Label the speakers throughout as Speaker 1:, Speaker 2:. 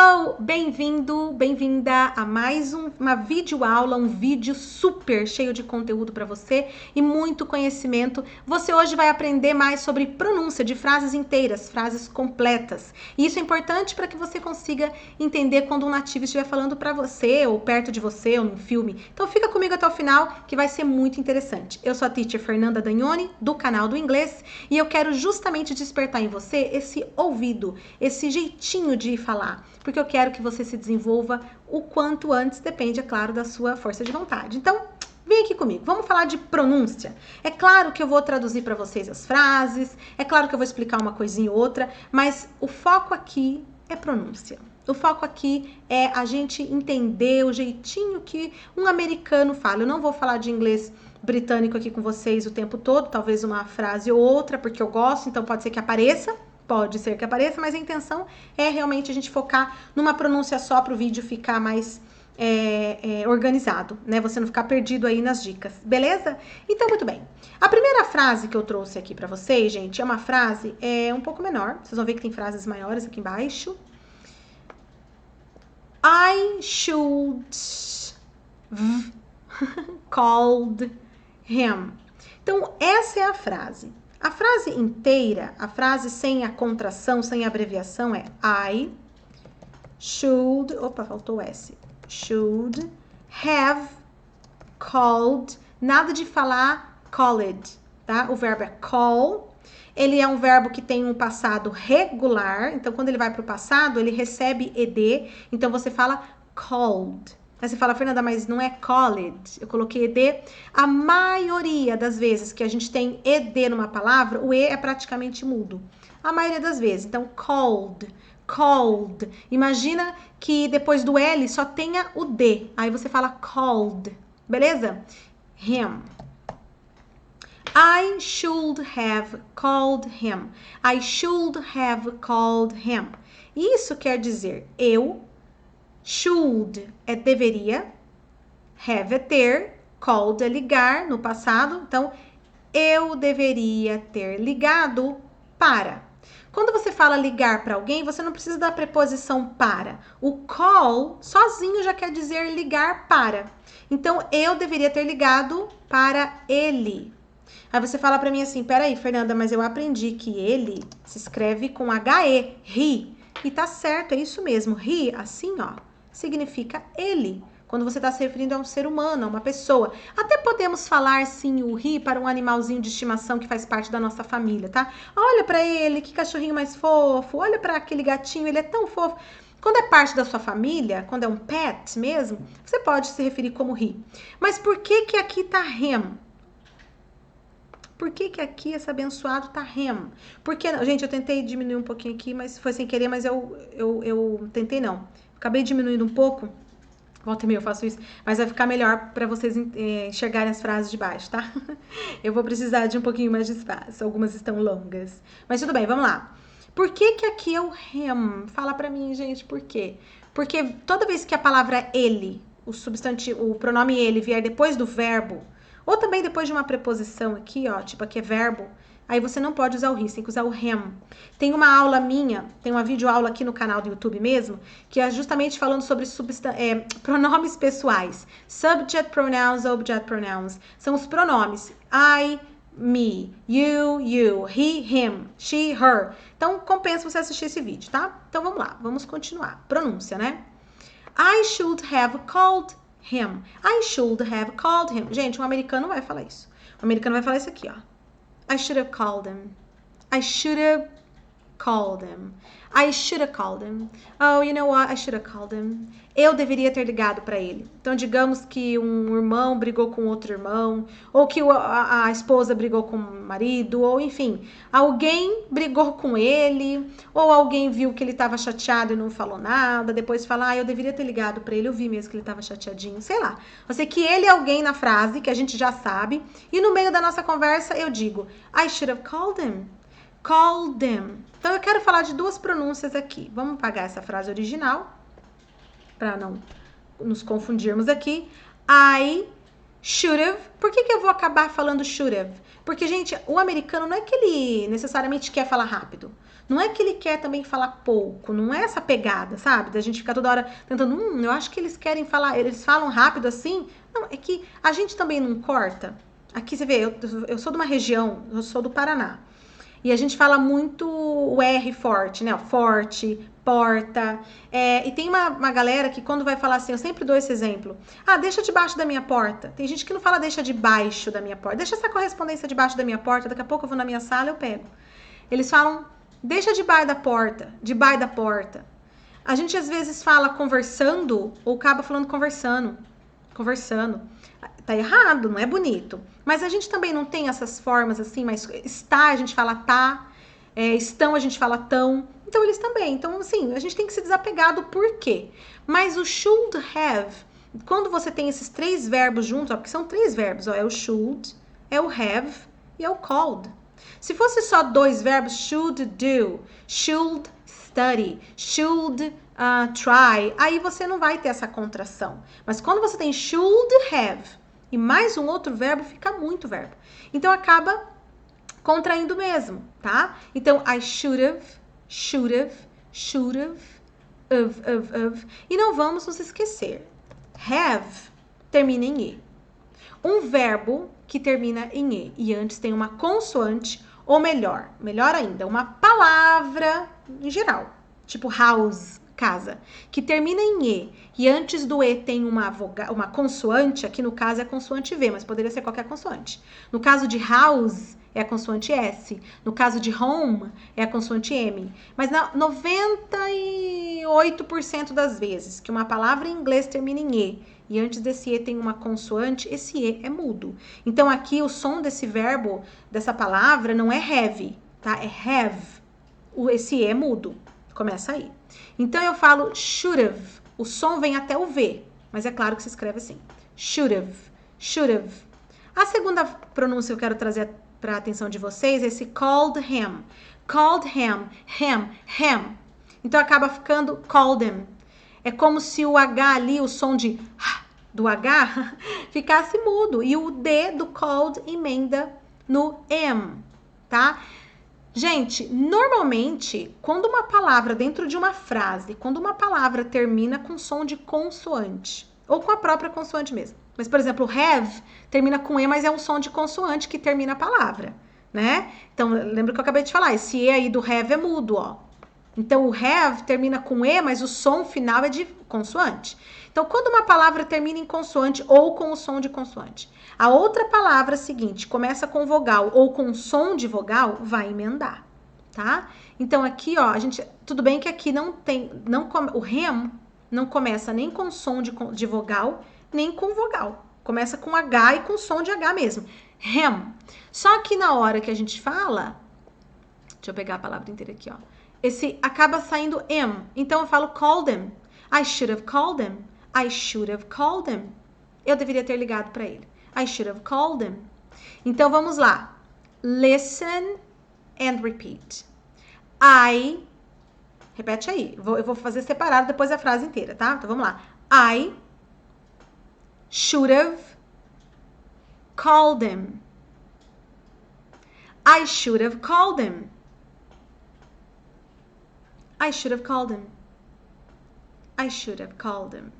Speaker 1: Hello! Bem-vindo, bem-vinda a mais uma videoaula, um vídeo super cheio de conteúdo para você e muito conhecimento. Você hoje vai aprender mais sobre pronúncia de frases inteiras, frases completas. E isso é importante para que você consiga entender quando um nativo estiver falando para você, ou perto de você, ou num filme. Então fica comigo até o final, que vai ser muito interessante. Eu sou a teacher Fernanda Dagnoni, do canal do Inglês, e eu quero justamente despertar em você esse ouvido, esse jeitinho de falar, porque eu quero que você se desenvolva o quanto antes, depende, é claro, da sua força de vontade. Então, vem aqui comigo, vamos falar de pronúncia. É claro que eu vou traduzir para vocês as frases, é claro que eu vou explicar uma coisinha ou outra, mas o foco aqui é pronúncia. O foco aqui é a gente entender o jeitinho que um americano fala. Eu não vou falar de inglês britânico aqui com vocês o tempo todo, talvez uma frase ou outra, porque eu gosto, então pode ser que apareça. Pode ser que apareça, mas a intenção é realmente a gente focar numa pronúncia só para o vídeo ficar mais organizado, né? Você não ficar perdido aí nas dicas, beleza? Então, muito bem. A primeira frase que eu trouxe aqui para vocês, gente, é uma frase um pouco menor. Vocês vão ver que tem frases maiores aqui embaixo. I should called him. Então, essa é a frase. A frase inteira, a frase sem a contração, sem a abreviação é I should, opa, faltou o S, should have called, nada de falar called, tá? O verbo é call, ele é um verbo que tem um passado regular, então quando ele vai para o passado, ele recebe ed, então você fala called. Aí você fala, Fernanda, mas não é called. Eu coloquei ed. A maioria das vezes que a gente tem ed numa palavra, o e é praticamente mudo. A maioria das vezes. Então, called, called. Imagina que depois do L só tenha o D. Aí você fala called. Beleza? Him. I should have called him. I should have called him. Isso quer dizer eu. Should é deveria, have é ter, called é ligar no passado. Então, eu deveria ter ligado para. Quando você fala ligar para alguém, você não precisa da preposição para. O call sozinho já quer dizer ligar para. Então, eu deveria ter ligado para ele. Aí você fala para mim assim, peraí, Fernanda, mas eu aprendi que ele se escreve com he, he. E tá certo, é isso mesmo. He, assim, ó, significa ele, quando você está se referindo a um ser humano, a uma pessoa. Até podemos falar, sim, o he para um animalzinho de estimação que faz parte da nossa família, tá? Olha para ele, que cachorrinho mais fofo, olha para aquele gatinho, ele é tão fofo. Quando é parte da sua família, quando é um pet mesmo, você pode se referir como he. Mas por que que aqui tá him? Por que que aqui esse abençoado tá him? Porque, gente, eu tentei diminuir um pouquinho aqui, mas foi sem querer, mas eu tentei não. Acabei diminuindo um pouco, volta e meia eu faço isso, mas vai ficar melhor para vocês enxergarem as frases de baixo, tá? Eu vou precisar de um pouquinho mais de espaço, algumas estão longas. Mas tudo bem, vamos lá. Por que que aqui é o him? Fala pra mim, gente, por quê? Porque toda vez que a palavra ele, o substantivo, o pronome ele vier depois do verbo, ou também depois de uma preposição aqui, ó, tipo aqui é verbo, aí você não pode usar o he, você tem que usar o him. Tem uma aula minha, tem uma videoaula aqui no canal do YouTube mesmo, que é justamente falando sobre pronomes pessoais. Subject pronouns, object pronouns. São os pronomes I, me, you, he, him, she, her. Então, compensa você assistir esse vídeo, tá? Então, vamos lá, vamos continuar. Pronúncia, né? I should have called him. I should have called him. Gente, um americano não vai falar isso. O americano vai falar isso aqui, ó. I should have called him. I should have called him. I should have called him. Oh, you know what? I should have called him. Eu deveria ter ligado para ele. Então, digamos que um irmão brigou com outro irmão, ou que a esposa brigou com o marido, ou enfim, alguém brigou com ele, ou alguém viu que ele estava chateado e não falou nada, depois fala, eu deveria ter ligado para ele, eu vi mesmo que ele estava chateadinho, sei lá. Eu sei que ele é alguém na frase, que a gente já sabe, e no meio da nossa conversa eu digo, I should have called him. Call them. Então, eu quero falar de duas pronúncias aqui. Vamos apagar essa frase original, para não nos confundirmos aqui. I should have. Por que que eu vou acabar falando should have? Porque, gente, o americano não é que ele necessariamente quer falar rápido. Não é que ele quer também falar pouco, não é essa pegada, sabe? Da gente ficar toda hora tentando, eu acho que eles querem falar, eles falam rápido assim. Não, é que a gente também não corta. Aqui você vê, eu sou de uma região, eu sou do Paraná. E a gente fala muito o R forte, né? Forte, porta. E tem uma galera que quando vai falar assim, eu sempre dou esse exemplo. Ah, deixa debaixo da minha porta. Tem gente que não fala deixa debaixo da minha porta. Deixa essa correspondência debaixo da minha porta. Daqui a pouco eu vou na minha sala e eu pego. Eles falam deixa debaixo da porta. Debaixo da porta. A gente às vezes fala conversando ou acaba falando conversando. Conversando. Tá errado, não é bonito. Mas a gente também não tem essas formas assim, mas está, a gente fala tá, estão, a gente fala tão. Então eles também. Então, assim, a gente tem que se desapegar do porquê. Mas o should have, quando você tem esses três verbos juntos, ó, porque são três verbos, ó, é o should, é o have e é o called. Se fosse só dois verbos, should do, should study, should try, aí você não vai ter essa contração. Mas quando você tem should have e mais um outro verbo, fica muito verbo. Então acaba contraindo mesmo, tá? Então I should have, should have, should have, of. E não vamos nos esquecer. Have termina em e. Um verbo que termina em e antes tem uma consoante, ou melhor ainda, uma palavra em geral, tipo house, casa, que termina em e antes do e tem uma consoante, aqui no caso é a consoante V, mas poderia ser qualquer consoante. No caso de house, é a consoante S. No caso de home, é a consoante M. Mas 98% das vezes que uma palavra em inglês termina em e antes desse e tem uma consoante, esse e é mudo. Então aqui o som desse verbo, dessa palavra, não é have, tá? É have. Esse e é mudo. Começa aí. Então eu falo should have. O som vem até o V, mas é claro que se escreve assim. Should have, should have. A segunda pronúncia que eu quero trazer para a atenção de vocês é esse called him. Called him, him. Então acaba ficando called him. É como se o H ali, o som do H, ficasse mudo. E o D do called emenda no M, tá? Gente, normalmente, quando uma palavra dentro de uma frase, quando uma palavra termina com som de consoante, ou com a própria consoante mesmo. Mas, por exemplo, have termina com E, mas é um som de consoante que termina a palavra, né? Então, lembra que eu acabei de falar, esse E aí do have é mudo, ó. Então, o have termina com E, mas o som final é de consoante. Então, quando uma palavra termina em consoante ou com o som de consoante, a outra palavra seguinte começa com vogal ou com som de vogal, vai emendar, tá? Então, aqui, ó, tudo bem que aqui o him não começa nem com som de vogal, nem com vogal. Começa com H e com som de H mesmo. Him. Só que na hora que a gente fala, deixa eu pegar a palavra inteira aqui, ó. Esse acaba saindo M. Então eu falo call them. I should have called them. I should have called them. Eu deveria ter ligado para ele. I should have called them. Então vamos lá. Listen and repeat. Repete aí. Eu vou fazer separado depois a frase inteira, tá? Então vamos lá. I should have called them. I should have called them. I should have called him. I should have called him.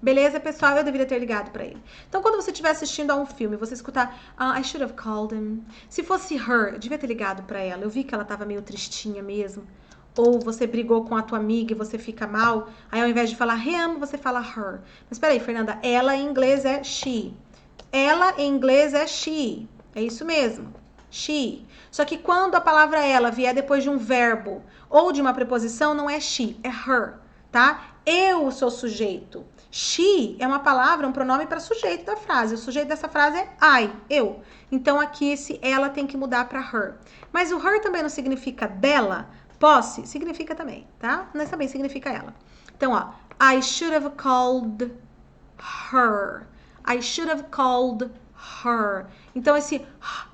Speaker 1: Beleza, pessoal? Eu deveria ter ligado para ele. Então, quando você estiver assistindo a um filme, você escutar I should have called him. Se fosse her, eu devia ter ligado para ela. Eu vi que ela tava meio tristinha mesmo. Ou você brigou com a tua amiga e você fica mal. Aí, ao invés de falar him, você fala her. Mas peraí, Fernanda, ela em inglês é she. Ela em inglês é she. É isso mesmo. She. Só que quando a palavra ela vier depois de um verbo ou de uma preposição, não é she, é her, tá? Eu sou sujeito. She é uma palavra, um pronome para sujeito da frase. O sujeito dessa frase é I, eu. Então aqui esse ela tem que mudar para her. Mas o her também não significa dela, posse, significa também, tá? Mas também significa ela. Então, ó, I should have called her. I should have called her. Então esse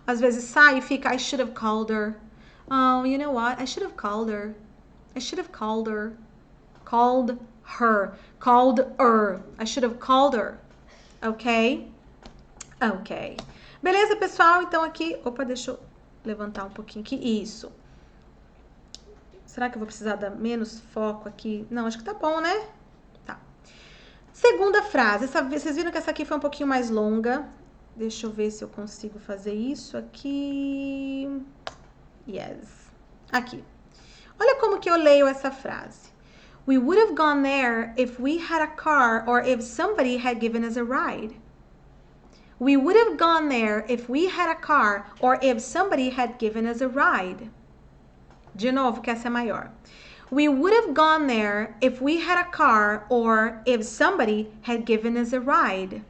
Speaker 1: às vezes sai e fica I should have called her. Oh, you know what? I should have called her. I should have called her. Called her. Called her. I should have called her. Ok? Ok. Beleza, pessoal? Então aqui... Opa, deixa eu levantar um pouquinho aqui. Isso. Será que eu vou precisar dar menos foco aqui? Não, acho que tá bom, né? Tá. Segunda frase. Vocês viram que essa aqui foi um pouquinho mais longa. Deixa eu ver se eu consigo fazer isso aqui. Yes. Aqui. Olha como que eu leio essa frase. We would have gone there if we had a car or if somebody had given us a ride. We would have gone there if we had a car or if somebody had given us a ride. De novo, que essa é maior. We would have gone there if we had a car or if somebody had given us a ride.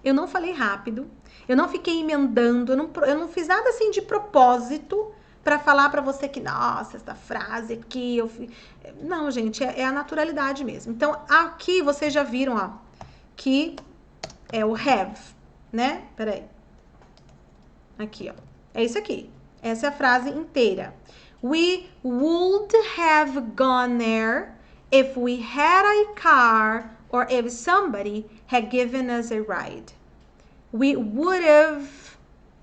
Speaker 1: Eu não falei rápido, eu não fiquei emendando, eu não fiz nada assim de propósito para falar para você que, nossa, essa frase aqui, não, gente, é a naturalidade mesmo. Então, aqui vocês já viram, ó, que é o have, né? Peraí. Aqui, ó. É isso aqui. Essa é a frase inteira. We would have gone there if we had a car or if somebody had given us a ride. We would have...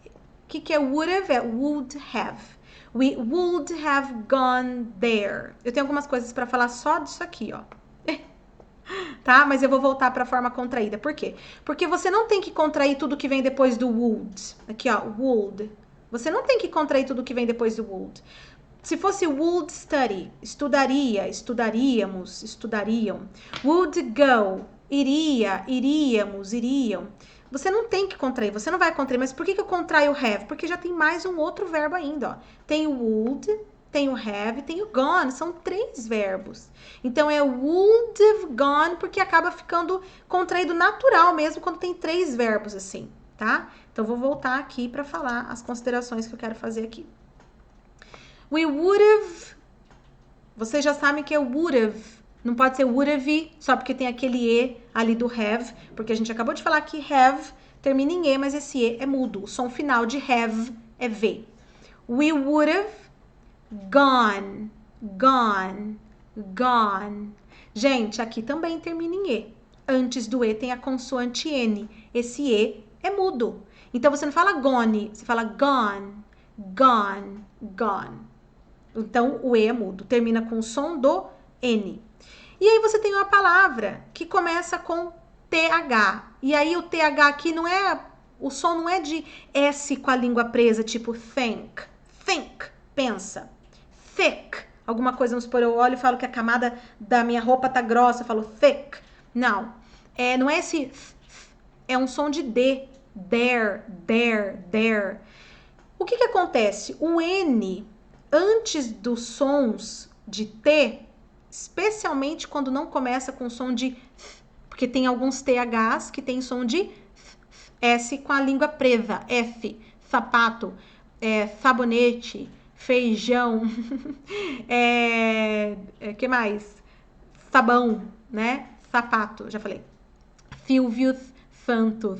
Speaker 1: O que é would have? É would have. We would have gone there. Eu tenho algumas coisas para falar só disso aqui, ó. Tá? Mas eu vou voltar para a forma contraída. Por quê? Porque você não tem que contrair tudo que vem depois do would. Aqui, ó, would. Você não tem que contrair tudo que vem depois do would. Se fosse would study, estudaria, estudaríamos, estudariam. Would go, iria, iríamos, iriam. Você não tem que contrair, você não vai contrair. Mas por que eu contraio o have? Porque já tem mais um outro verbo ainda, ó. Tem o would, tem o have, tem o gone. São 3 verbos. Então, é would have gone, porque acaba ficando contraído natural mesmo quando tem 3 verbos assim, tá? Então, vou voltar aqui para falar as considerações que eu quero fazer aqui. We would have... Vocês já sabem que é would have. Não pode ser would have só porque tem aquele E ali do have, porque a gente acabou de falar que have termina em E, mas esse E é mudo. O som final de have é V. We would have gone, gone, gone. Gente, aqui também termina em E. Antes do E tem a consoante N. Esse E é mudo. Então, você não fala gone, você fala gone, gone, gone. Então, o E é mudo. Termina com o som do N. E aí você tem uma palavra que começa com TH. E aí o TH aqui não é... O som não é de S com a língua presa, tipo think. Think, pensa. Thick. Alguma coisa, vamos supor, eu olho e falo que a camada da minha roupa tá grossa, eu falo thick. Não. Não é esse... É um som de D. There, there, there. O que acontece? O N, antes dos sons de T... Especialmente quando não começa com som de... Porque tem alguns THs que tem som de S com a língua presa. F, sapato, sabonete, feijão, que mais? Sabão, né? Sapato, já falei. Silvius Santos.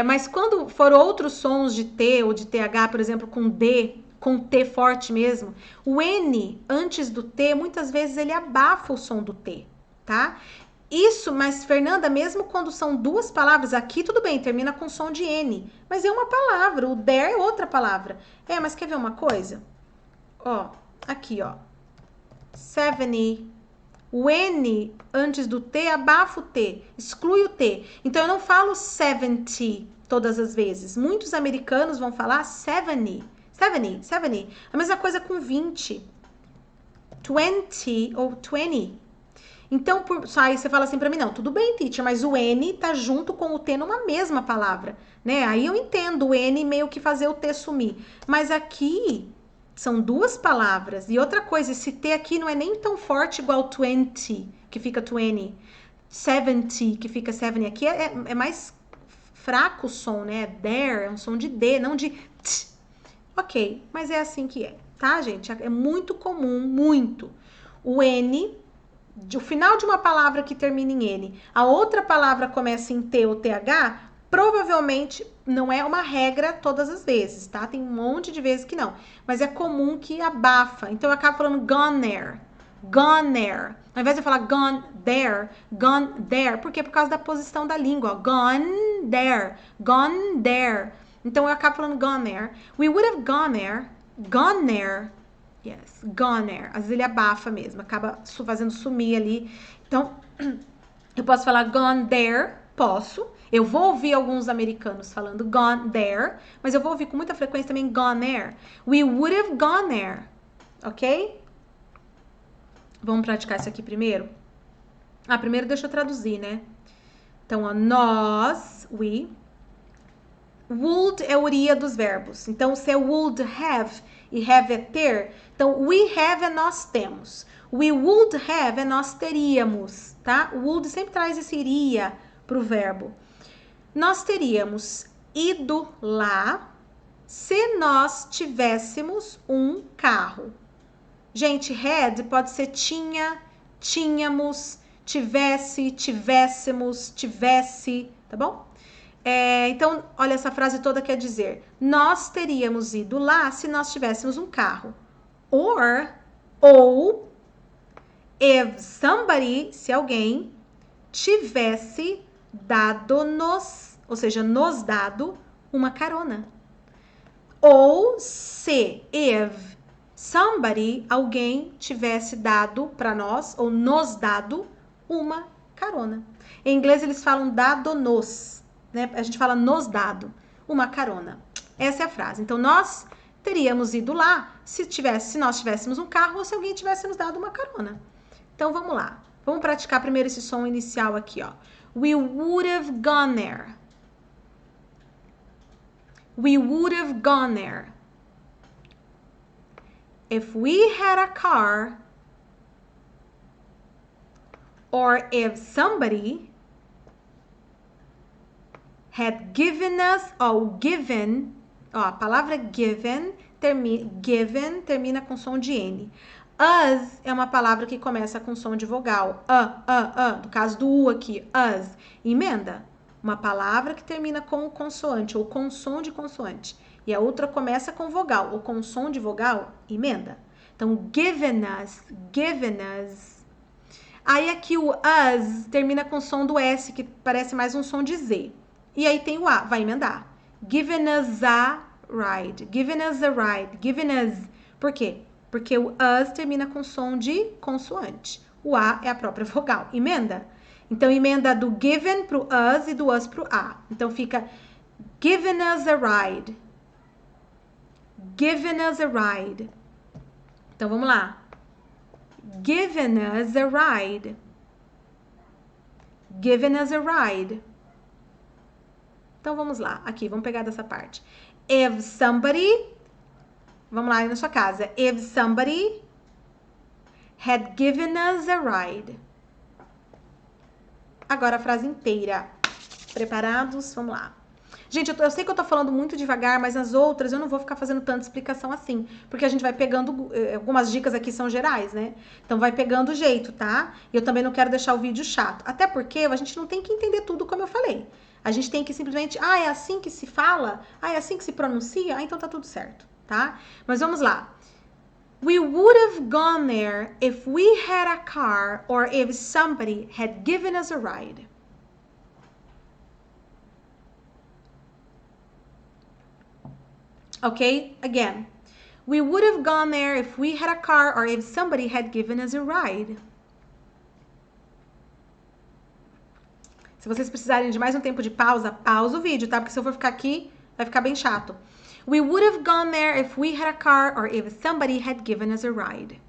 Speaker 1: Mas quando for outros sons de T ou de TH, por exemplo, com D... com T forte mesmo, o N antes do T, muitas vezes ele abafa o som do T, tá? Isso, mas Fernanda, mesmo quando são 2 palavras, aqui tudo bem, termina com som de N, mas é uma palavra, o there é outra palavra. Mas quer ver uma coisa? Ó, aqui, ó, 70, o N antes do T abafa o T, exclui o T. Então, eu não falo 70 todas as vezes. Muitos americanos vão falar 70. 70. A mesma coisa com 20. 20 ou 20. Então, aí você fala assim pra mim, não, tudo bem, teacher, mas o N tá junto com o T numa mesma palavra, né? Aí eu entendo o N meio que fazer o T sumir. Mas aqui são 2 palavras. E outra coisa, esse T aqui não é nem tão forte igual 20, que fica 20. 70, que fica 70. Aqui é mais fraco o som, né? There, é um som de D, não de T. Ok, mas é assim que é, tá, gente? É muito comum, muito. O N, o final de uma palavra que termina em N, a outra palavra começa em T ou TH, provavelmente não é uma regra todas as vezes, tá? Tem um monte de vezes que não. Mas é comum que abafa. Então, eu acabo falando gone there. Gone there. Ao invés de eu falar gone there. Por quê? Por causa da posição da língua. Gone there. Gone there. Então, eu acabo falando gone there. We would have gone there. Gone there. Yes, gone there. Às vezes ele abafa mesmo, acaba fazendo sumir ali. Então, eu posso falar gone there, posso. Eu vou ouvir alguns americanos falando gone there, mas eu vou ouvir com muita frequência também gone there. We would have gone there, ok? Vamos praticar isso aqui primeiro? Primeiro deixa eu traduzir, né? Então, ó, nós, we. Would é o iria dos verbos. Então, se é would have e have é ter, então we have é nós temos. We would have é nós teríamos, tá? Would sempre traz esse iria pro verbo. Nós teríamos ido lá se nós tivéssemos um carro. Gente, had pode ser tinha, tínhamos, tivesse, tivéssemos, tivesse, tá bom? Então, olha, essa frase toda quer dizer: nós teríamos ido lá se nós tivéssemos um carro. Ou, if somebody, se alguém tivesse dado-nos, ou seja, nos dado uma carona. Ou se, if somebody, alguém tivesse dado para nós, ou nos dado uma carona. Em inglês eles falam dado-nos. Né? A gente fala nos dado uma carona. Essa é a frase. Então, nós teríamos ido lá se nós tivéssemos um carro ou se alguém tivesse nos dado uma carona. Então, vamos lá. Vamos praticar primeiro esse som inicial aqui, ó. We would have gone there. We would have gone there. If we had a car, or if somebody had given us, given, a palavra given termina com som de N. Us é uma palavra que começa com som de vogal. No caso do U aqui, us. Emenda. Uma palavra que termina com consoante ou com som de consoante. E a outra começa com vogal ou com som de vogal, emenda. Então, given us. Aí aqui o us termina com som do S, que parece mais um som de Z. E aí tem o A, vai emendar. Given us a ride. Given us a ride. Given us. Por quê? Porque o us termina com som de consoante. O A é a própria vogal. Emenda. Então, emenda do given pro us e do us pro A. Então, fica given us a ride. Given us a ride. Então, vamos lá. Given us a ride. Given us a ride. Então, vamos lá. Aqui, vamos pegar dessa parte. If somebody... Vamos lá, aí na sua casa. If somebody had given us a ride. Agora a frase inteira. Preparados? Vamos lá. Gente, eu sei que eu tô falando muito devagar, mas nas outras eu não vou ficar fazendo tanta explicação assim. Porque a gente vai pegando... Algumas dicas aqui são gerais, né? Então, vai pegando o jeito, tá? E eu também não quero deixar o vídeo chato. Até porque a gente não tem que entender tudo como eu falei. A gente tem que simplesmente... é assim que se fala? É assim que se pronuncia? Então tá tudo certo, tá? Mas vamos lá. We would have gone there if we had a car or if somebody had given us a ride. Okay, again. We would have gone there if we had a car or if somebody had given us a ride. Se vocês precisarem de mais um tempo de pausa, pausa o vídeo, tá? Porque se eu for ficar aqui, vai ficar bem chato. We would have gone there if we had a car or if somebody had given us a ride.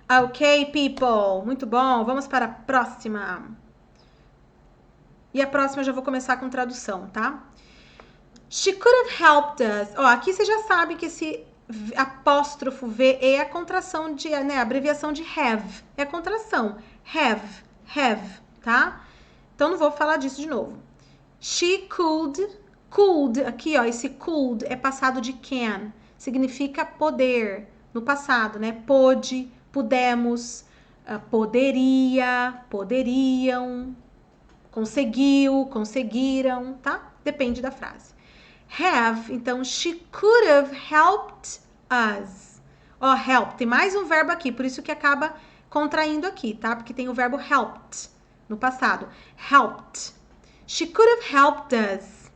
Speaker 1: Ok, people. Muito bom. Vamos para a próxima. E a próxima eu já vou começar com tradução, tá? She could have helped us. Aqui você já sabe que esse apóstrofo V é a contração de, né, a abreviação de have. É a contração. Have, tá? Então, não vou falar disso de novo. She could, aqui, esse could é passado de can. Significa poder, no passado, né? Pôde, pudemos, poderia, poderiam, conseguiu, conseguiram, tá? Depende da frase. Have, então, she could have helped us. Help, tem mais um verbo aqui, por isso que acaba contraindo aqui, tá? Porque tem o verbo helped no passado. Helped. She could have helped us.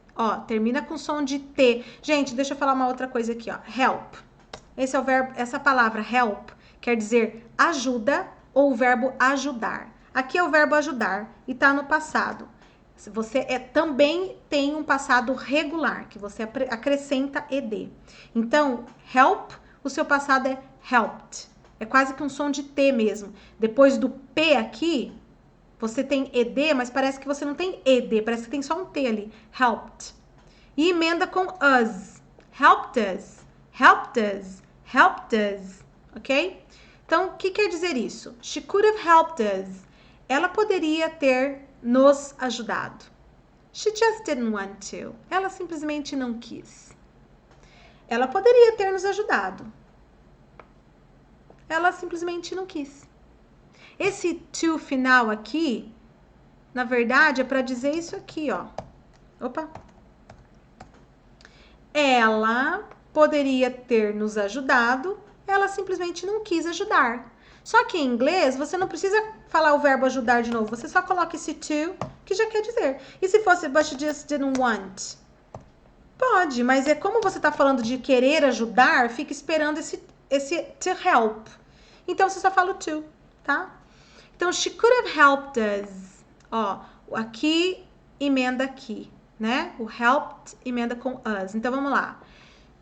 Speaker 1: Termina com som de T. Gente, deixa eu falar uma outra coisa aqui, Help. esse é o verbo, essa palavra help quer dizer ajuda ou o verbo ajudar. Aqui é o verbo ajudar e tá no passado. Você também tem um passado regular, que você acrescenta ed. Então, help, o seu passado é helped. É quase que um som de T mesmo. Depois do P aqui, você tem ed, mas parece que você não tem ed, parece que tem só um T ali. Helped. E emenda com us. Helped us. Helped us. Helped us. Ok? Então, o que quer dizer isso? She could have helped us. Ela poderia ter nos ajudado. She just didn't want to. Ela simplesmente não quis. Ela poderia ter nos ajudado. Ela simplesmente não quis. Esse to final aqui, na verdade, é para dizer isso aqui, ó. Opa. Ela poderia ter nos ajudado, ela simplesmente não quis ajudar. Só que em inglês, você não precisa falar o verbo ajudar de novo. Você só coloca esse to, que já quer dizer. E se fosse but she just didn't want? Pode, mas é como você tá falando de querer ajudar, fica esperando esse to help. Então, você só fala o to, tá? Então, she could have helped us. Ó, aqui emenda aqui, né? O helped emenda com us. Então, vamos lá.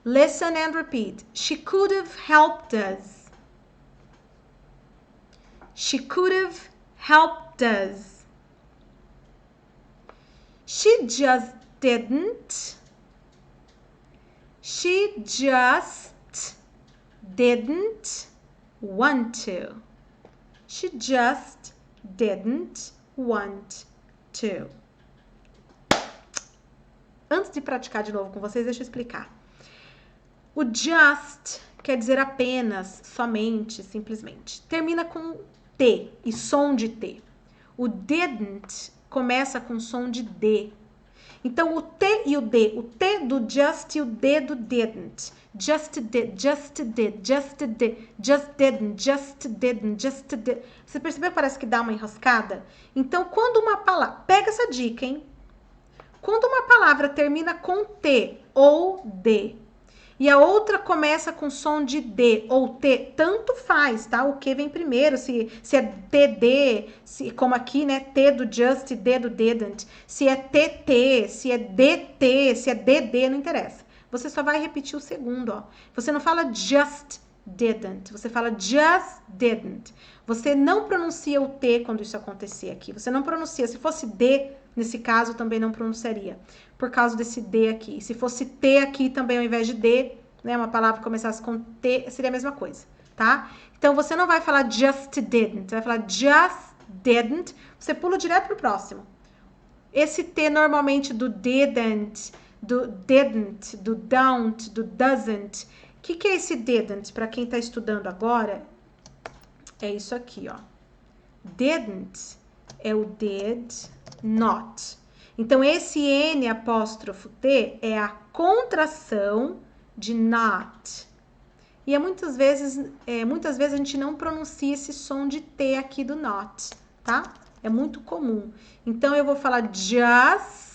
Speaker 1: Listen and repeat. She could have helped us. She could have helped us. She just didn't. She just didn't want to. She just didn't want to. Antes de praticar de novo com vocês, deixa eu explicar. O just quer dizer apenas, somente, simplesmente. Termina com T e som de T. O didn't começa com som de D. Então, o T e o D. O T do just e o D do didn't. Just did, just did, just did, just didn't, just didn't, just did. Você percebeu que parece que dá uma enroscada? Então, quando uma palavra... Pega essa dica, hein? Quando uma palavra termina com T ou D e a outra começa com som de D ou T, tanto faz, tá? O que vem primeiro, se é TD, como aqui, né? T do just e D do didn't. Se é TT, se é DT, se é DD, não interessa. Você só vai repetir o segundo, ó. Você não fala just didn't, você fala just didn't. Você não pronuncia o T quando isso acontecer aqui. Você não pronuncia. Se fosse D, nesse caso, também não pronunciaria. Por causa desse D aqui. Se fosse T aqui também, ao invés de D, né, uma palavra que começasse com T, seria a mesma coisa, tá? Então, você não vai falar just didn't. Você vai falar just didn't. Você pula direto pro próximo. Esse T, normalmente, do didn't, do don't, do doesn't. O que é esse didn't? Para quem tá estudando agora, é isso aqui, ó. Didn't é o did not. Então, esse N apóstrofo T é a contração de not. E muitas vezes a gente não pronuncia esse som de T aqui do not, tá? É muito comum. Então, eu vou falar just.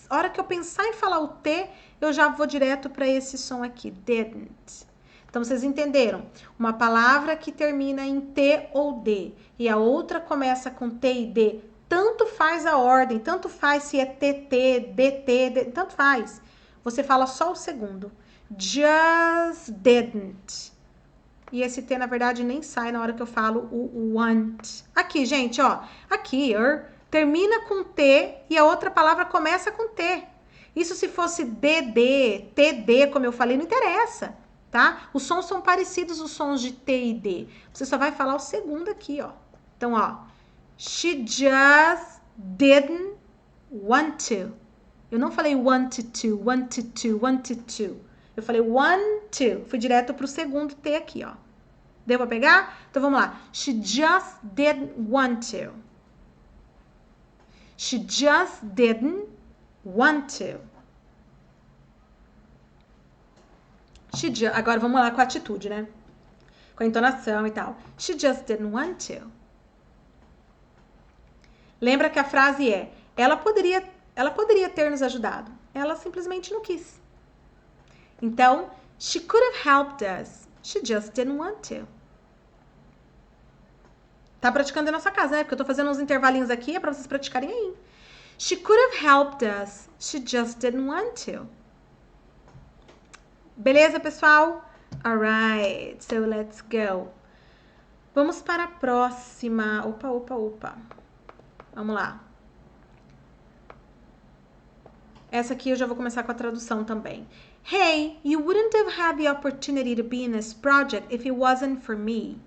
Speaker 1: A hora que eu pensar em falar o T, eu já vou direto para esse som aqui, didn't. Então, vocês entenderam? Uma palavra que termina em T ou D e a outra começa com T e D, tanto faz a ordem, tanto faz se é TT, DT, tanto faz. Você fala só o segundo. Just didn't. E esse T, na verdade, nem sai na hora que eu falo o want. Aqui, gente, ó. Aqui, termina com T e a outra palavra começa com T. Isso se fosse DD, TD, como eu falei, não interessa, tá? Os sons são parecidos, os sons de T e D. Você só vai falar o segundo aqui, ó. Então, ó. She just didn't want to. Eu não falei wanted to, wanted to, wanted to. Eu falei want to. Fui direto pro segundo T aqui, ó. Deu pra pegar? Então, vamos lá. She just didn't want to. She just didn't want to. Agora, vamos lá com a atitude, né? Com a entonação e tal. She just didn't want to. Lembra que a frase é, ela poderia ter nos ajudado. Ela simplesmente não quis. Então, She could have helped us. She just didn't want to. Tá praticando na nossa casa, né? Porque eu tô fazendo uns intervalinhos aqui, é pra vocês praticarem aí. She could have helped us. She just didn't want to. Beleza, pessoal? Alright, so let's go. Vamos para a próxima. Opa. Vamos lá. Essa aqui eu já vou começar com a tradução também. Hey, you wouldn't have had the opportunity to be in this project if it wasn't for me.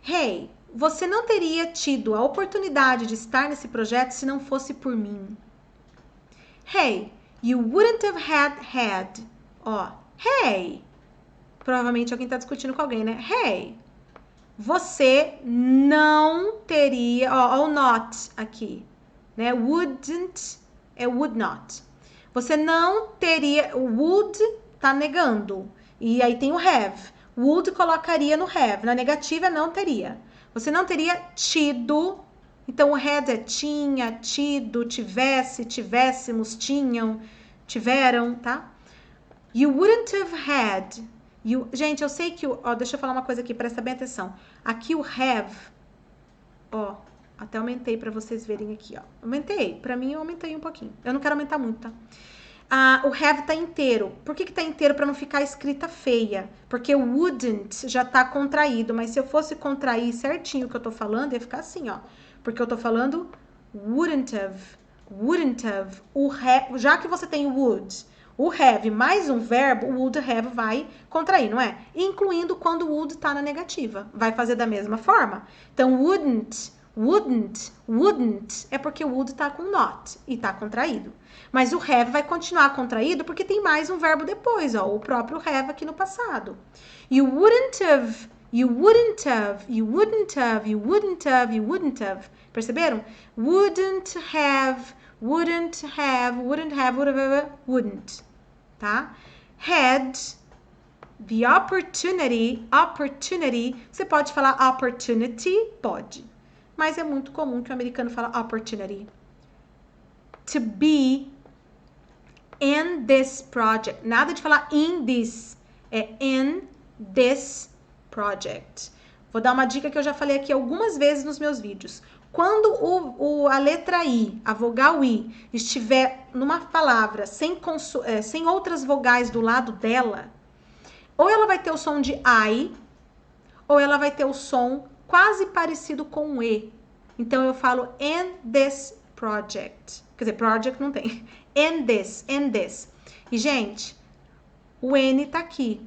Speaker 1: Hey, você não teria tido a oportunidade de estar nesse projeto se não fosse por mim. Hey, you wouldn't have had. Ó, hey. Provavelmente alguém tá discutindo com alguém, né? Hey, você não teria. Ó, o not aqui, né? Wouldn't é would not. Você não teria. O would tá negando. E aí tem o have. Would colocaria no have. Na negativa, não teria. Você não teria tido. Então, o had é tinha, tido, tivesse, tivéssemos, tinham, tiveram, tá? You wouldn't have had. Gente, eu sei que deixa eu falar uma coisa aqui, presta bem atenção. Aqui o have, até aumentei pra vocês verem aqui, ó. Aumentei, pra mim eu aumentei um pouquinho. Eu não quero aumentar muito, tá? O have tá inteiro. Por que tá inteiro? Pra não ficar escrita feia. Porque o wouldn't já tá contraído. Mas se eu fosse contrair certinho o que eu tô falando, ia ficar assim, ó. Porque eu tô falando wouldn't have. Wouldn't have. Já que você tem would, o have mais um verbo, o would have vai contrair, não é? Incluindo quando o would tá na negativa. Vai fazer da mesma forma. Então, wouldn't é porque o would tá com not e tá contraído. Mas o have vai continuar contraído porque tem mais um verbo depois, ó, o próprio have aqui no passado. You wouldn't have. Perceberam? Wouldn't have, wouldn't. Tá? Had the opportunity. Você pode falar opportunity? Pode. Mas é muito comum que o americano fala opportunity. To be in this project. Nada de falar in this. É in this project. Vou dar uma dica que eu já falei aqui algumas vezes nos meus vídeos. Quando a letra I, a vogal I, estiver numa palavra sem outras vogais do lado dela, ou ela vai ter o som de I, ou ela vai ter o som quase parecido com o E. Então, eu falo in this project. Quer dizer, project não tem. In this. E, gente, o N tá aqui.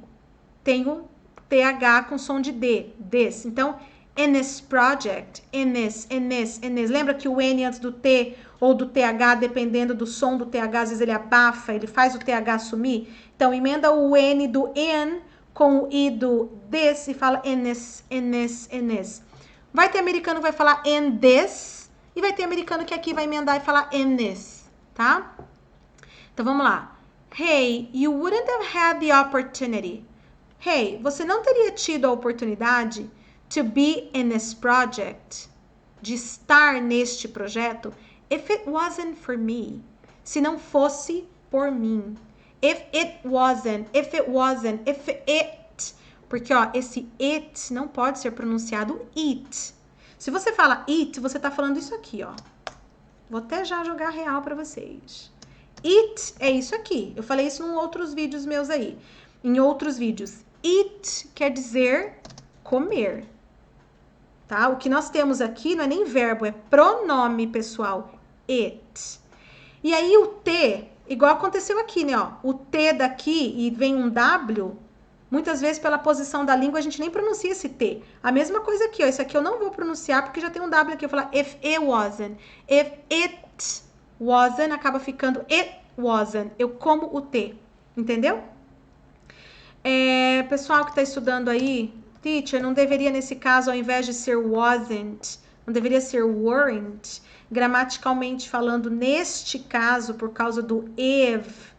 Speaker 1: Tem o TH com som de D. This. Então, in this project. In this. Lembra que o N antes do T ou do TH, dependendo do som do TH, às vezes ele abafa, ele faz o TH sumir. Então, emenda o N do in com o I do this e fala in this. Vai ter americano que vai falar in this e vai ter americano que aqui vai emendar e falar in this, tá? Então, vamos lá. Hey, you wouldn't have had the opportunity. Hey, você não teria tido a oportunidade to be in this project, de estar neste projeto, if it wasn't for me, se não fosse por mim. If it wasn't, porque, ó, esse it não pode ser pronunciado it. Se você fala it, você tá falando isso aqui, ó. Vou até já jogar real pra vocês. It é isso aqui. Eu falei isso em outros vídeos meus aí. Em outros vídeos. It quer dizer comer. Tá? O que nós temos aqui não é nem verbo, é pronome, pessoal. It. E aí o T, igual aconteceu aqui, né? Ó, o T daqui e vem um W, muitas vezes pela posição da língua a gente nem pronuncia esse T. A mesma coisa aqui, ó. Isso aqui eu não vou pronunciar porque já tem um W aqui. Eu vou falar if it wasn't. If it wasn't, acaba ficando it wasn't. Eu como o T. Entendeu? Pessoal que está estudando aí, teacher, não deveria nesse caso, ao invés de ser wasn't, não deveria ser weren't? Gramaticalmente falando, neste caso, por causa do if,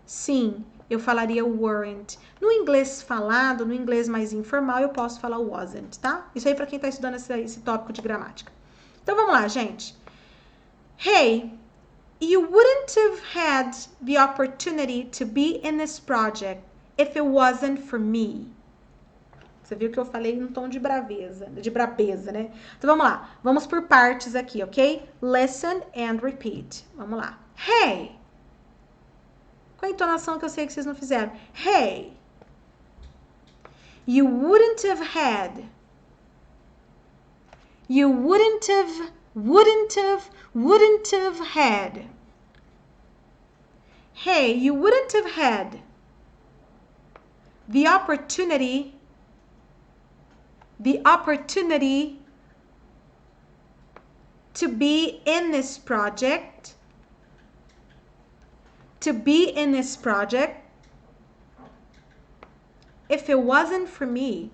Speaker 1: sim, eu falaria weren't. No inglês falado, no inglês mais informal, eu posso falar wasn't, tá? Isso aí para quem está estudando esse tópico de gramática. Então, vamos lá, gente. Hey, you wouldn't have had the opportunity to be in this project if it wasn't for me. Você viu que eu falei em um tom de brabeza, né? Então vamos lá. Vamos por partes aqui, ok? Listen and repeat. Vamos lá. Hey. Qual a entonação que eu sei que vocês não fizeram? Hey. You wouldn't have had. You wouldn't have had. Hey, you wouldn't have had the opportunity to be in this project, if it wasn't for me.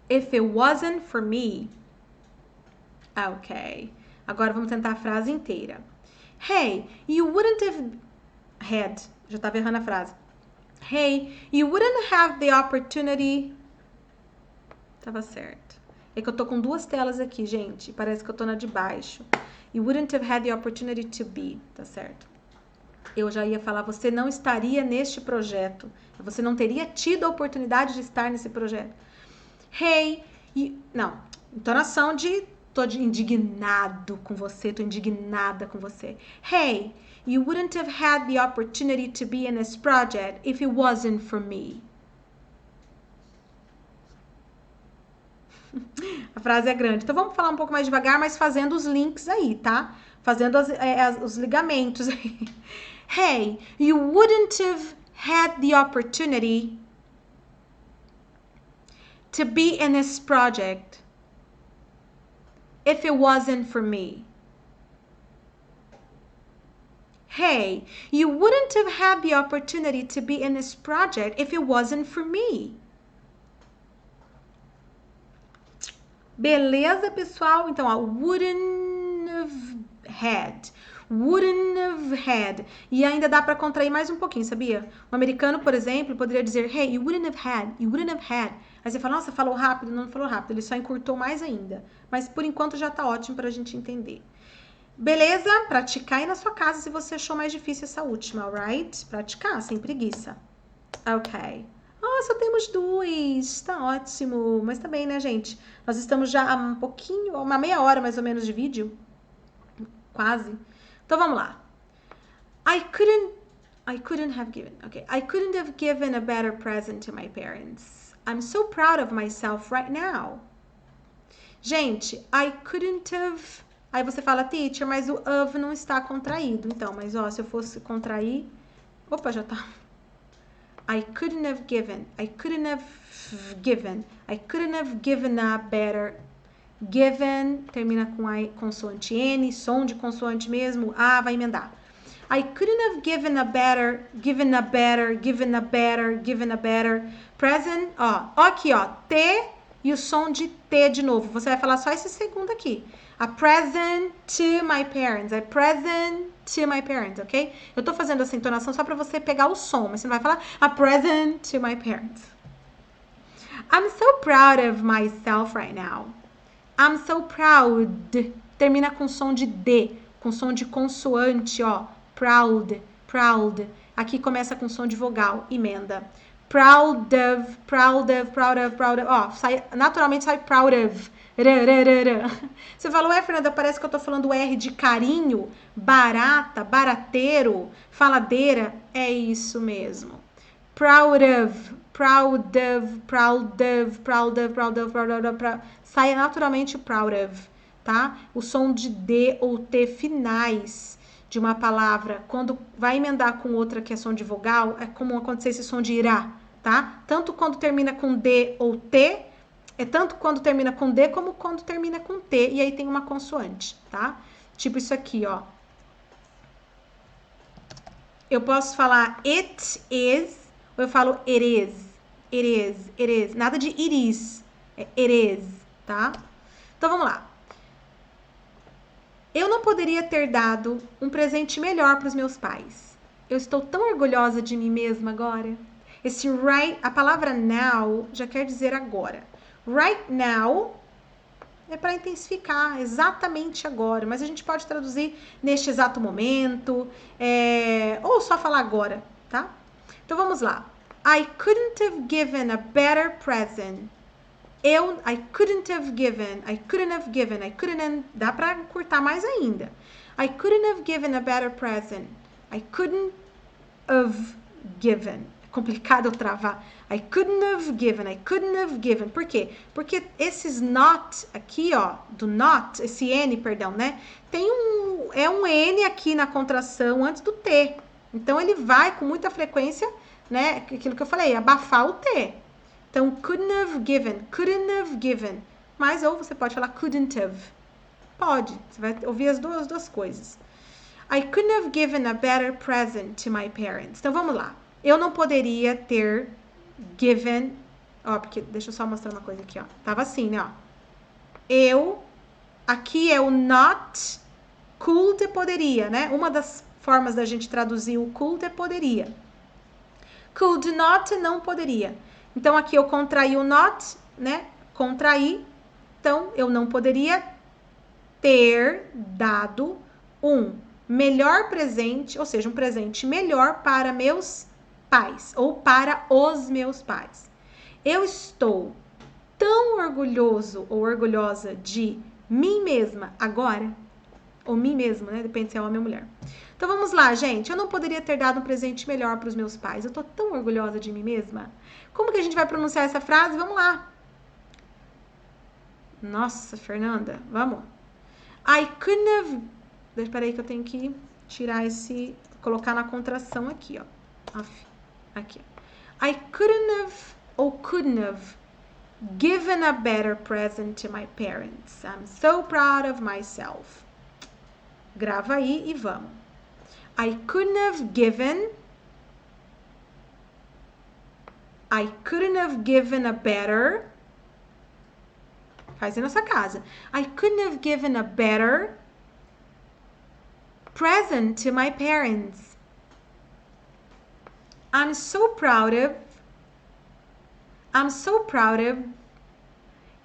Speaker 1: If it wasn't for me. Ok. Agora vamos tentar a frase inteira. Hey, you wouldn't have had. Já estava errando a frase. Hey, you wouldn't have the opportunity. Tava certo. É que eu tô com duas telas aqui, gente. Parece que eu tô na de baixo. You wouldn't have had the opportunity to be. Tá certo. Eu já ia falar, você não estaria neste projeto. Você não teria tido a oportunidade de estar nesse projeto. Hey, não. Entonação de tô indignado com você, tô indignada com você. Hey, you wouldn't have had the opportunity to be in this project if it wasn't for me. A frase é grande. Então vamos falar um pouco mais devagar, mas fazendo os links aí, tá? Fazendo os ligamentos aí. Hey, you wouldn't have had the opportunity to be in this project if it wasn't for me. Hey, you wouldn't have had the opportunity to be in this project if it wasn't for me. Beleza, pessoal? Então, ó, wouldn't have had. Wouldn't have had. E ainda dá para contrair mais um pouquinho, sabia? Um americano, por exemplo, poderia dizer, hey, you wouldn't have had. You wouldn't have had. Aí você fala, nossa, falou rápido. Não falou rápido, ele só encurtou mais ainda. Mas por enquanto já tá ótimo pra gente entender. Beleza? Praticar aí na sua casa se você achou mais difícil essa última, alright? Praticar, sem preguiça. Ok. Oh, só temos dois. Tá ótimo. Mas tá bem, né, gente? Nós estamos já há um pouquinho, uma meia hora mais ou menos de vídeo. Quase. Então vamos lá. I couldn't have given. Okay. I couldn't have given a better present to my parents. I'm so proud of myself right now. Gente, I couldn't have. Aí você fala, teacher, mas o of não está contraído. Então, mas ó, se eu fosse contrair. Opa, já tá. I couldn't have given a better. Given, termina com a consoante N, som de consoante mesmo, A vai emendar. I couldn't have given a better present, ó aqui, ó, T e o som de T de novo. Você vai falar só esse segundo aqui. A present to my parents, a present to my parents, ok? Eu tô fazendo essa entonação só pra você pegar o som, mas você não vai falar a present to my parents. I'm so proud of myself right now. I'm so proud. Termina com som de D, com som de consoante, ó. Proud. Aqui começa com som de vogal, emenda. Proud of. Ó, naturalmente sai proud of. Você falou, Fernanda, parece que eu tô falando R de carinho, barata, barateiro, faladeira. É isso mesmo. Proud of. Sai naturalmente proud of, tá? O som de D ou T finais de uma palavra, quando vai emendar com outra que é som de vogal, é comum acontecer esse som de irá, tá? Tanto quando termina com D ou T, é tanto quando termina com D como quando termina com T, e aí tem uma consoante, tá? Tipo isso aqui, ó. Eu posso falar it is, ou eu falo it is. It is. Nada de it is. É it is, tá? Então, vamos lá. Eu não poderia ter dado um presente melhor para os meus pais. Eu estou tão orgulhosa de mim mesma agora. Esse right, a palavra now já quer dizer agora. Right now é para intensificar, exatamente agora. Mas a gente pode traduzir neste exato momento, ou só falar agora, tá? Então vamos lá. I couldn't have given a better present. I couldn't have given, dá pra encurtar mais ainda. I couldn't have given a better present. I couldn't have given. É complicado eu travar. I couldn't have given. Por quê? Porque esses not aqui, ó, do not, esse N, perdão, né? Tem um N aqui na contração antes do T. Então, ele vai com muita frequência, né? Aquilo que eu falei, abafar o T. Então, couldn't have given. Mas, ou você pode falar couldn't have. Pode. Você vai ouvir as duas coisas. I couldn't have given a better present to my parents. Então, vamos lá. Eu não poderia ter given... Ó, porque... Deixa eu só mostrar uma coisa aqui, ó. Tava assim, né, ó. Aqui é o not. Could é poderia, né? Uma das formas da gente traduzir o could é poderia. Could not não poderia. Então, aqui eu contraí o not, né? Contraí. Então, eu não poderia ter dado um melhor presente, ou seja, um presente melhor para meus pais, ou para os meus pais. Eu estou tão orgulhoso ou orgulhosa de mim mesma agora, ou mim mesma, né? Depende se é homem ou mulher. Então, vamos lá, gente. Eu não poderia ter dado um presente melhor para os meus pais. Eu tô tão orgulhosa de mim mesma. Como que a gente vai pronunciar essa frase? Vamos lá. Nossa, Fernanda, vamos. I couldn't have... Espera aí que eu tenho que tirar colocar na contração aqui, ó. Aqui. I couldn't have given a better present to my parents. I'm so proud of myself. Grava aí e vamos. I couldn't have given a better. Faz aí na sua casa. I couldn't have given a better present to my parents. I'm so proud of.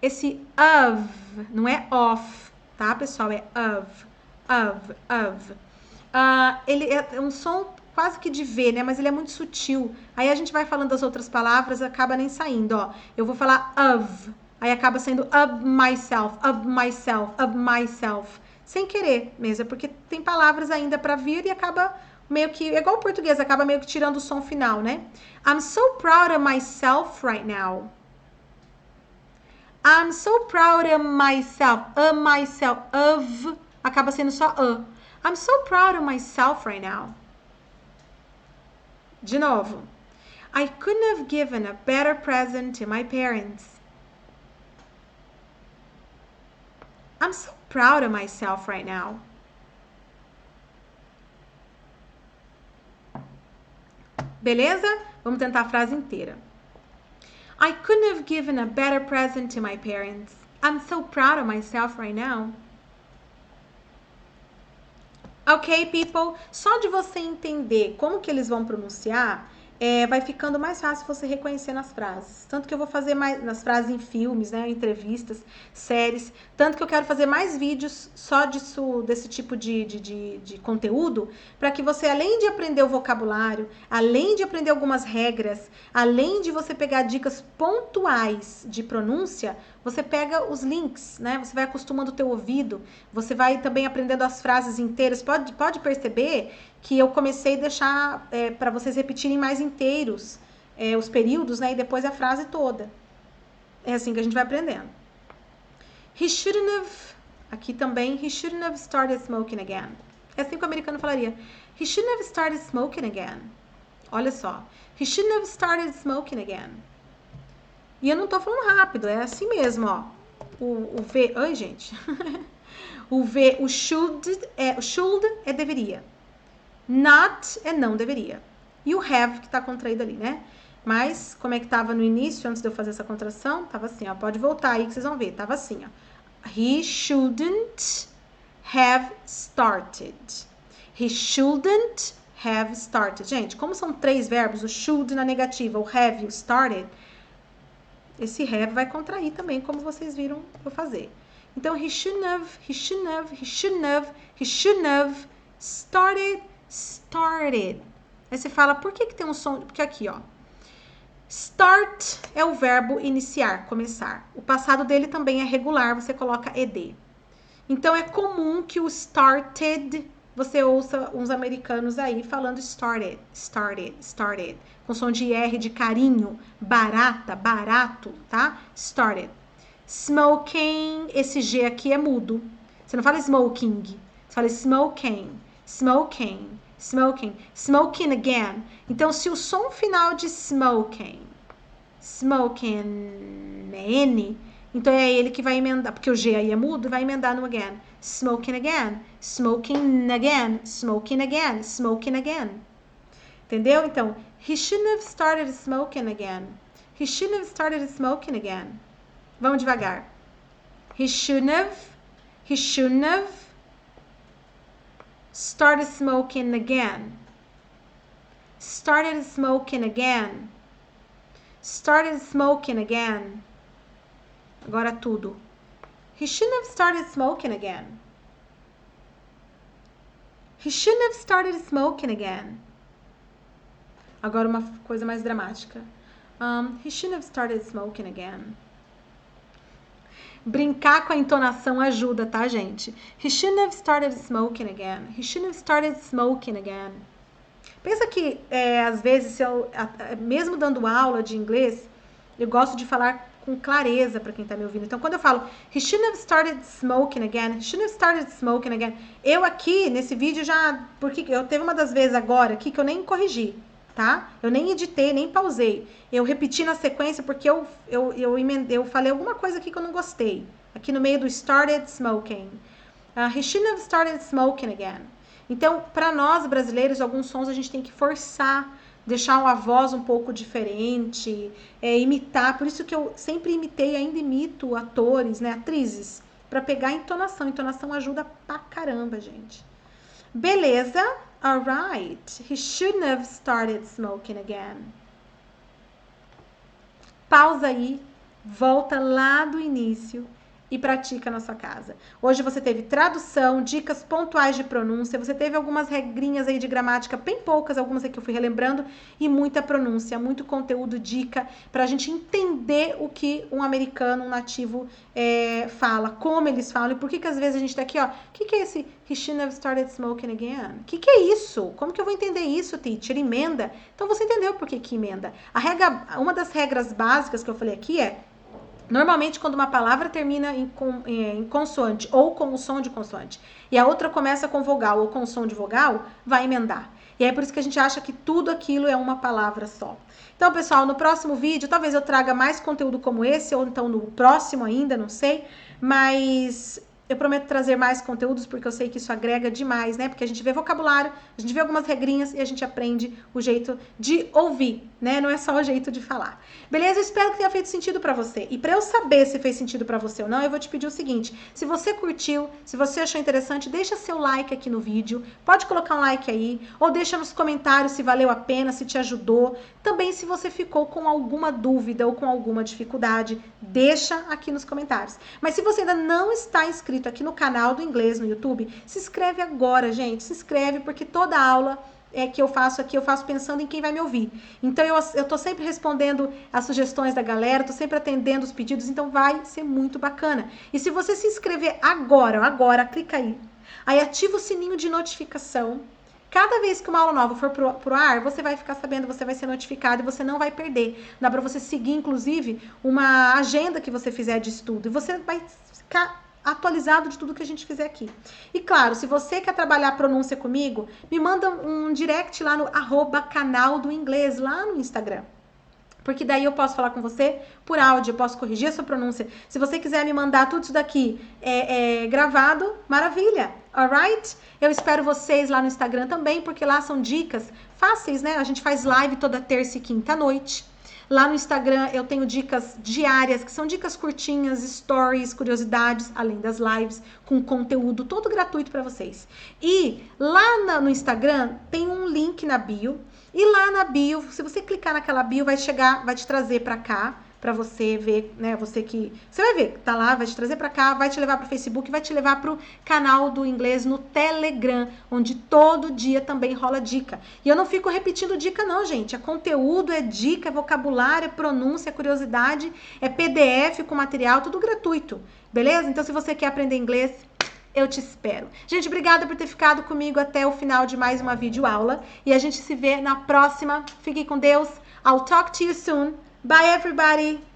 Speaker 1: Esse of, não é of, tá, pessoal? É of. Ele é um som quase que de V, né? Mas ele é muito sutil. Aí a gente vai falando das outras palavras, acaba nem saindo, ó. Eu vou falar of, aí acaba sendo of myself. Sem querer mesmo, porque tem palavras ainda para vir e acaba meio que, é igual o português, acaba meio que tirando o som final, né? I'm so proud of myself right now. I'm so proud of myself. Of, acaba sendo só I'm so proud of myself right now. De novo. I couldn't have given a better present to my parents. I'm so proud of myself right now. Beleza? Vamos tentar a frase inteira. I couldn't have given a better present to my parents. I'm so proud of myself right now. Ok, people? Só de você entender como que eles vão pronunciar, vai ficando mais fácil você reconhecer nas frases. Tanto que eu vou fazer mais nas frases em filmes, né, entrevistas, séries. Tanto que eu quero fazer mais vídeos só desse tipo de conteúdo, para que você, além de aprender o vocabulário, além de aprender algumas regras, além de você pegar dicas pontuais de pronúncia, você pega os links, né? Você vai acostumando o teu ouvido, você vai também aprendendo as frases inteiras. Pode perceber que eu comecei a deixar para vocês repetirem mais inteiros os períodos, né? E depois a frase toda. É assim que a gente vai aprendendo. He shouldn't have... Aqui também, he shouldn't have started smoking again. É assim que o americano falaria. He shouldn't have started smoking again. Olha só. He shouldn't have started smoking again. E eu não tô falando rápido, é assim mesmo, ó. O V... Ai, gente. O should é deveria. Not é não deveria. E o have que tá contraído ali, né? Mas, como é que tava no início, antes de eu fazer essa contração? Tava assim, ó. Pode voltar aí que vocês vão ver. Tava assim, ó. He shouldn't have started. He shouldn't have started. Gente, como são 3 verbos, o should na negativa, o have e o started, esse have vai contrair também, como vocês viram eu fazer. Então, he shouldn't have started. Aí você fala, por que tem um som? Porque aqui, ó. Start é o verbo iniciar, começar. O passado dele também é regular, você coloca ed. Então, é comum que o started, você ouça uns americanos aí falando started. Com som de R de carinho, barata, barato, tá? Started. Smoking, esse G aqui é mudo. Você não fala smoking, você fala smoking again. Então, se o som final de smoking é N, então é ele que vai emendar, porque o G aí é mudo, vai emendar no again. Smoking again. Entendeu? Então, he shouldn't have started smoking again. Vamos devagar. He shouldn't have started smoking again. Started smoking again. Agora tudo. He shouldn't have started smoking again. Agora uma coisa mais dramática. He shouldn't have started smoking again. Brincar com a entonação ajuda, tá, gente? He shouldn't have started smoking again. Pensa que, às vezes, mesmo dando aula de inglês, eu gosto de falar com clareza para quem tá me ouvindo. Então, quando eu falo he shouldn't have started smoking again, eu aqui, nesse vídeo, porque eu teve uma das vezes agora aqui que eu nem corrigi, tá? Eu nem editei, nem pausei. Eu repeti na sequência porque eu falei alguma coisa aqui que eu não gostei. Aqui no meio do started smoking. He shouldn't have started smoking again. Então, para nós brasileiros, alguns sons a gente tem que forçar, deixar a voz um pouco diferente, imitar. Por isso que eu sempre imitei, ainda imito atores, né, atrizes, para pegar a entonação. Entonação ajuda pra caramba, gente. Beleza? Alright. He shouldn't have started smoking again. Pausa aí, volta lá do início e pratica na sua casa. Hoje você teve tradução, dicas pontuais de pronúncia, você teve algumas regrinhas aí de gramática, bem poucas, algumas aqui eu fui relembrando, e muita pronúncia, muito conteúdo, dica, pra gente entender o que um americano, um nativo fala, como eles falam, e por que às vezes a gente tá aqui, ó, o que é esse he shouldn't have started smoking again? O que é isso? Como que eu vou entender isso, teacher? Emenda? Então você entendeu por que emenda. Uma das regras básicas que eu falei aqui normalmente, quando uma palavra termina em consoante ou com o som de consoante e a outra começa com vogal ou com o som de vogal, vai emendar. E é por isso que a gente acha que tudo aquilo é uma palavra só. Então, pessoal, no próximo vídeo, talvez eu traga mais conteúdo como esse, ou então no próximo ainda, não sei. Mas eu prometo trazer mais conteúdos, porque eu sei que isso agrega demais, né? Porque a gente vê vocabulário, a gente vê algumas regrinhas e a gente aprende o jeito de ouvir, né? Não é só o jeito de falar. Beleza? Eu espero que tenha feito sentido pra você. E pra eu saber se fez sentido pra você ou não, eu vou te pedir o seguinte. Se você curtiu, se você achou interessante, deixa seu like aqui no vídeo. Pode colocar um like aí. Ou deixa nos comentários se valeu a pena, se te ajudou. Também se você ficou com alguma dúvida ou com alguma dificuldade, deixa aqui nos comentários. Mas se você ainda não está inscrito aqui no canal do Inglês no YouTube, se inscreve agora, gente. Se inscreve, porque toda aula que eu faço aqui, eu faço pensando em quem vai me ouvir. Então, eu tô sempre respondendo as sugestões da galera, tô sempre atendendo os pedidos, então vai ser muito bacana. E se você se inscrever agora, clica aí. Aí ativa o sininho de notificação. Cada vez que uma aula nova for pro ar, você vai ficar sabendo, você vai ser notificado e você não vai perder. Dá pra você seguir, inclusive, uma agenda que você fizer de estudo. E você vai ficar atualizado de tudo que a gente fizer aqui. E claro, se você quer trabalhar a pronúncia comigo, me manda um direct lá no @canal do inglês, lá no Instagram. Porque daí eu posso falar com você por áudio, eu posso corrigir a sua pronúncia. Se você quiser me mandar tudo isso daqui gravado, maravilha, alright? Eu espero vocês lá no Instagram também, porque lá são dicas fáceis, né? A gente faz live toda terça e quinta à noite. Lá no Instagram eu tenho dicas diárias, que são dicas curtinhas, stories, curiosidades, além das lives, com conteúdo todo gratuito para vocês. E lá no Instagram tem um link na bio, e lá na bio, se você clicar naquela bio, vai te trazer para cá, para você ver, né? Você vai ver, tá lá, vai te trazer para cá, vai te levar para o Facebook, vai te levar para o canal do inglês no Telegram, onde todo dia também rola dica. E eu não fico repetindo dica não, gente. É conteúdo, é dica, é vocabulário, é pronúncia, é curiosidade, é PDF com material, tudo gratuito. Beleza? Então, se você quer aprender inglês, eu te espero. Gente, obrigada por ter ficado comigo até o final de mais uma videoaula. E a gente se vê na próxima. Fiquem com Deus. I'll talk to you soon. Bye, everybody.